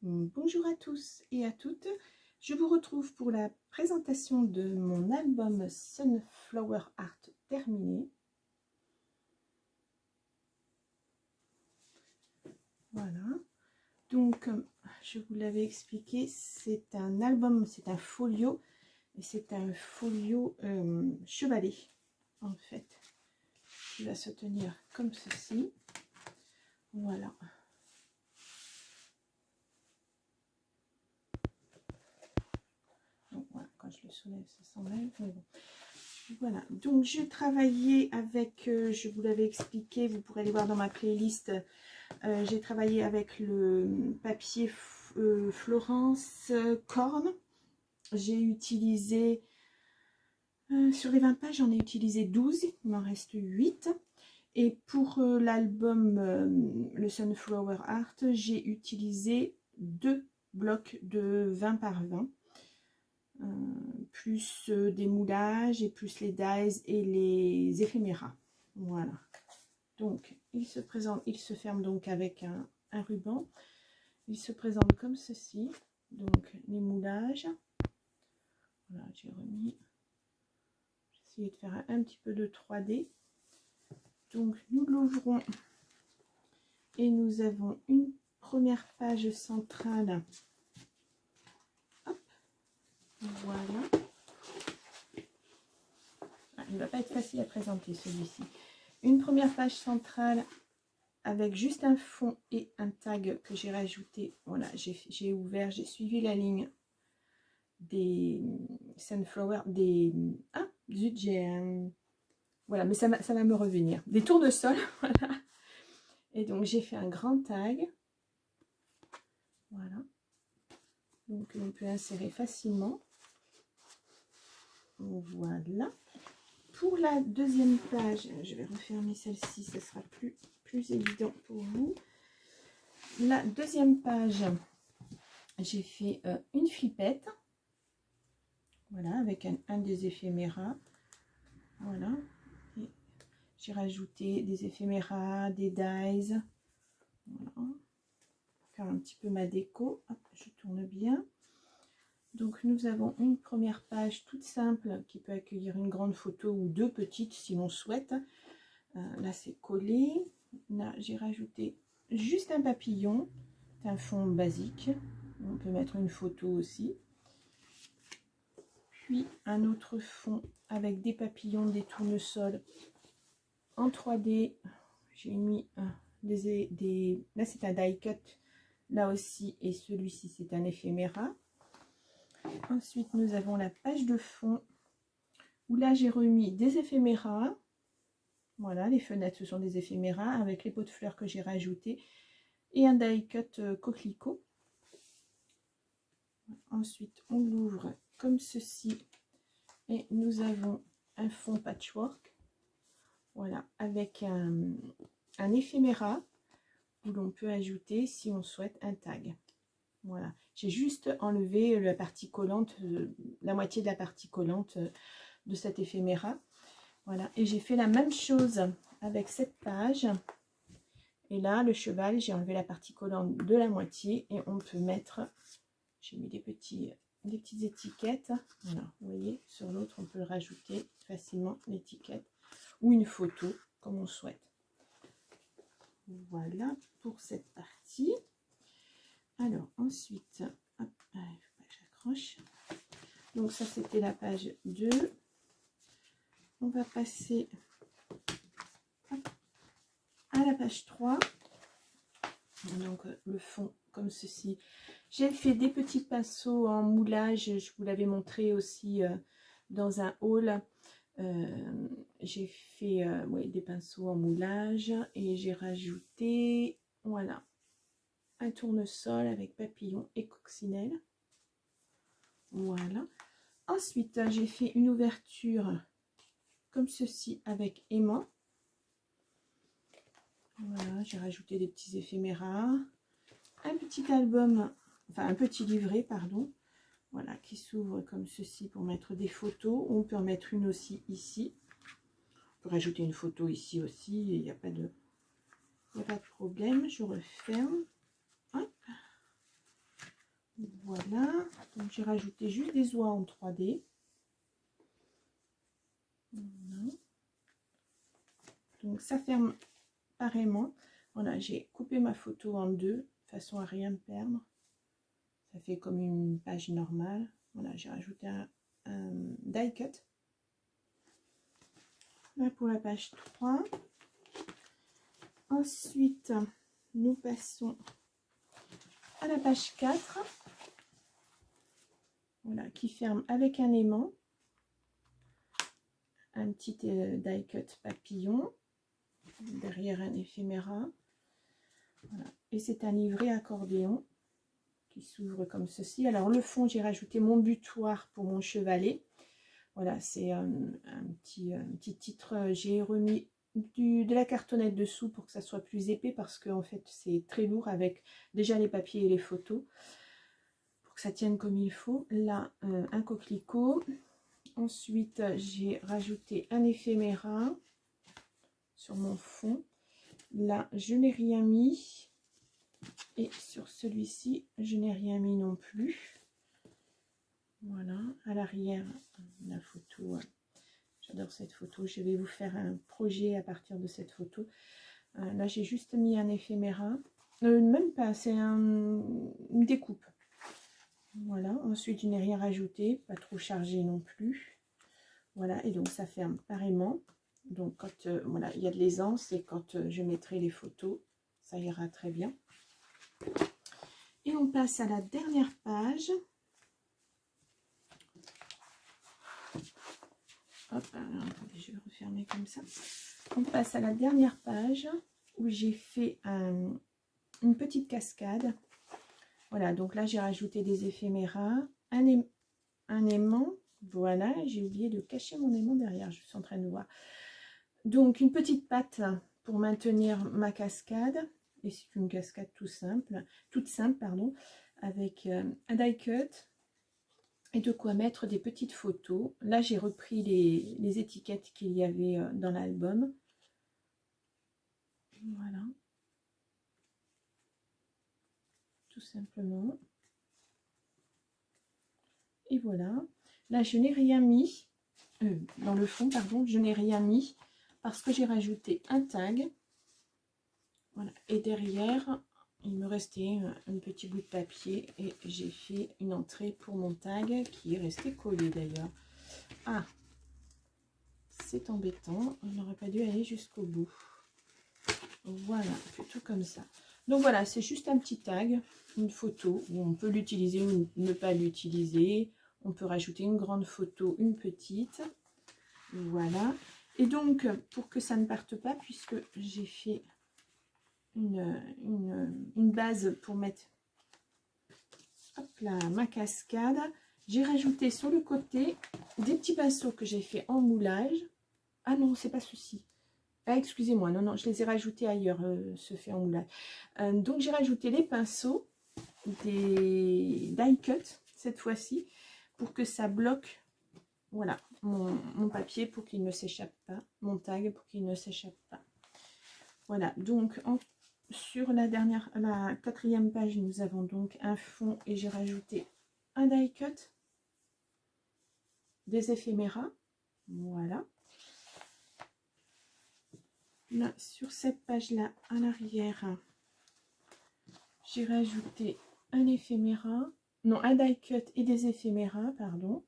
Bonjour à tous et à toutes, je vous retrouve pour la présentation de mon album Sunflower Art terminé. Voilà, donc comme je vous l'avais expliqué, c'est un album, c'est un folio, et c'est un folio chevalet en fait, qui va se tenir comme ceci, voilà. Donc voilà, quand je le soulève, ça s'enlève, mais bon. Voilà, donc je travaillais avec, je vous l'avais expliqué, vous pourrez aller voir dans ma playlist, j'ai travaillé avec le papier Florence Korn. J'ai utilisé, sur les 20 pages, j'en ai utilisé 12, il m'en reste 8. Et pour l'album, le Sunflower Art, j'ai utilisé 2 blocs de 20 par 20. Plus des moulages et plus les dies et les éphéméras. Voilà. Donc, il se présente, il se ferme donc avec un ruban. Il se présente comme ceci. Donc, les moulages. Voilà, j'ai remis. J'ai essayé de faire un petit peu de 3D. Donc, nous l'ouvrons. Et nous avons une première page centrale. Hop. Voilà. Il ne va pas être facile à présenter celui-ci. Une première page centrale avec juste un fond et un tag que j'ai rajouté. Voilà, j'ai ouvert, j'ai suivi la ligne des Sunflower, des... Ah, zut, j'ai un... Voilà, mais ça va me revenir. Des tournesols, voilà. Et donc, j'ai fait un grand tag. Voilà. Donc, on peut insérer facilement. Voilà. Pour la deuxième page, je vais refermer celle-ci, ça sera plus évident pour vous. La deuxième page, j'ai fait une flippette. Voilà, avec un des éphéméras. Voilà. J'ai rajouté des éphéméras, des dies. Voilà. Faire un petit peu ma déco. Hop, je tourne bien. Donc nous avons une première page toute simple qui peut accueillir une grande photo ou 2 petites si l'on souhaite. Là c'est collé. Là j'ai rajouté juste un papillon. C'est un fond basique. On peut mettre une photo aussi. Puis un autre fond avec des papillons, des tournesols en 3D. J'ai mis là c'est un die cut là aussi, et celui-ci c'est un éphéméra. Ensuite nous avons la page de fond où là j'ai remis des éphéméras. Voilà, les fenêtres ce sont des éphéméras avec les pots de fleurs que j'ai rajoutés et un die cut coquelicot. Ensuite on l'ouvre comme ceci et nous avons un fond patchwork, voilà, avec un éphéméra où l'on peut ajouter si on souhaite un tag. Voilà, j'ai juste enlevé la partie collante, la moitié de la partie collante de cet éphéméra. Voilà, et j'ai fait la même chose avec cette page. Et là, le cheval, j'ai enlevé la partie collante de la moitié et on peut mettre, j'ai mis des petites étiquettes. Voilà, vous voyez, sur l'autre, on peut rajouter facilement l'étiquette ou une photo, comme on souhaite. Voilà pour cette partie. Alors, ensuite, hop, j'accroche. Donc, ça, c'était la page 2. On va passer à la page 3. Donc, le fond, comme ceci. J'ai fait des petits pinceaux en moulage. Je vous l'avais montré aussi dans un haul. J'ai fait ouais, des pinceaux en moulage et j'ai rajouté, voilà, un tournesol avec papillon et coccinelle. Voilà. Ensuite, j'ai fait une ouverture comme ceci avec aimant. Voilà, j'ai rajouté des petits éphéméras. Un petit album, enfin un petit livret, pardon. Voilà, qui s'ouvre comme ceci pour mettre des photos. On peut en mettre une aussi ici. On peut rajouter une photo ici aussi. Il n'y a pas de problème. Je referme. Hop. Voilà, donc j'ai rajouté juste des oies en 3D. Voilà. Donc ça ferme pareillement. Voilà, j'ai coupé ma photo en deux, de façon à rien perdre. Ça fait comme une page normale. Voilà, j'ai rajouté un die cut. Là pour la page 3. Ensuite, nous passons à la page 4. Voilà, qui ferme avec un aimant. Un petit die cut papillon. Derrière un éphéméra. Voilà. Et c'est un livret accordéon qui s'ouvre comme ceci. Alors le fond, j'ai rajouté mon butoir pour mon chevalet. Voilà, c'est un petit titre. J'ai remis de la cartonnette dessous pour que ça soit plus épais parce que en fait c'est très lourd avec déjà les papiers et les photos pour que ça tienne comme il faut. Là, un coquelicot. Ensuite, j'ai rajouté un éphéméra sur mon fond. Là, je n'ai rien mis. Et sur celui-ci, je n'ai rien mis non plus. Voilà, à l'arrière, la photo. J'adore cette photo. Je vais vous faire un projet à partir de cette photo. Là, j'ai juste mis un éphéméra. Même pas, c'est une découpe. Voilà, ensuite, je n'ai rien rajouté. Pas trop chargé non plus. Voilà, et donc ça ferme pareillement. Donc, quand voilà, il y a de l'aisance et quand je mettrai les photos, ça ira très bien. Et on passe à la dernière page. Hop, alors, attendez, je vais refermer comme ça. On passe à la dernière page où j'ai fait une petite cascade. Voilà, donc là j'ai rajouté des éphéméras, un aimant. Voilà, j'ai oublié de cacher mon aimant derrière, je suis en train de voir. Donc une petite patte pour maintenir ma cascade. Et c'est une cascade toute simple, pardon, avec un die cut et de quoi mettre des petites photos. Là, j'ai repris les étiquettes qu'il y avait dans l'album. Voilà. Tout simplement. Et voilà. Là, je n'ai rien mis. Dans le fond, pardon, je n'ai rien mis parce que j'ai rajouté un tag. Voilà. Et derrière, il me restait un petit bout de papier et j'ai fait une entrée pour mon tag qui est resté collé d'ailleurs. Ah, c'est embêtant, on n'aurait pas dû aller jusqu'au bout. Voilà, plutôt comme ça. Donc voilà, c'est juste un petit tag, une photo où on peut l'utiliser ou ne pas l'utiliser. On peut rajouter une grande photo, une petite. Voilà. Et donc, pour que ça ne parte pas, puisque j'ai fait une base pour mettre hop là, ma cascade, j'ai rajouté sur le côté des petits pinceaux que j'ai fait en moulage. Ah non, c'est pas ceci. Ah, excusez-moi, non, je les ai rajoutés ailleurs, ce fait en moulage. Donc, j'ai rajouté les pinceaux, des die cut, cette fois-ci, pour que ça bloque, voilà, mon papier pour qu'il ne s'échappe pas, mon tag pour qu'il ne s'échappe pas. Voilà, donc, sur la quatrième page, nous avons donc un fond et j'ai rajouté un die cut, des éphéméras, voilà. Là, sur cette page-là, à l'arrière, j'ai rajouté un éphéméra, non, un die cut et des éphéméras, pardon.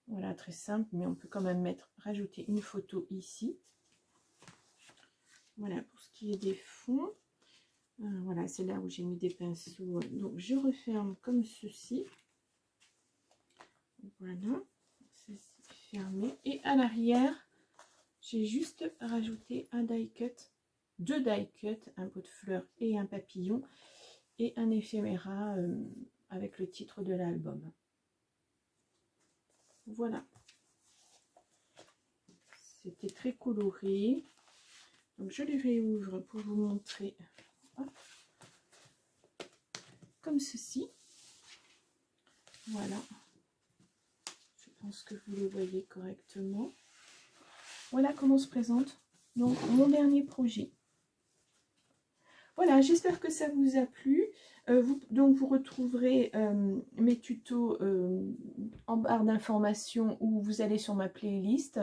Voilà, très simple, mais on peut quand même rajouter une photo ici. Voilà, pour ce qui est des fonds. Voilà, c'est là où j'ai mis des pinceaux. Donc, je referme comme ceci. Voilà, c'est fermé. Et à l'arrière, j'ai juste rajouté un die cut, deux die cut, un pot de fleurs et un papillon, et un éphéméra avec le titre de l'album. Voilà. C'était très coloré. Donc je les réouvre pour vous montrer. Hop. Comme ceci. Voilà. Je pense que vous le voyez correctement. Voilà comment se présente donc mon dernier projet. Voilà, j'espère que ça vous a plu. Donc, vous retrouverez mes tutos en barre d'informations où vous allez sur ma playlist.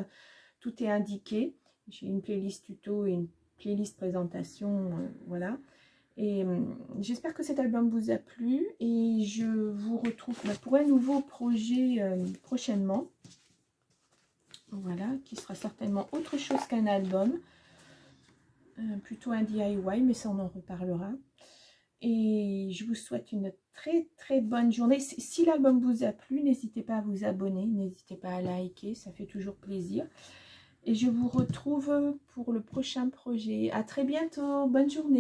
Tout est indiqué. J'ai une playlist tuto et une playlist présentation. Voilà. Et j'espère que cet album vous a plu. Et je vous retrouve pour un nouveau projet prochainement. Voilà, qui sera certainement autre chose qu'un album. Plutôt un DIY, mais ça on en reparlera. Et je vous souhaite une très bonne journée. Si l'album vous a plu, n'hésitez pas à vous abonner, n'hésitez pas à liker, ça fait toujours plaisir. Et je vous retrouve pour le prochain projet. À très bientôt, bonne journée.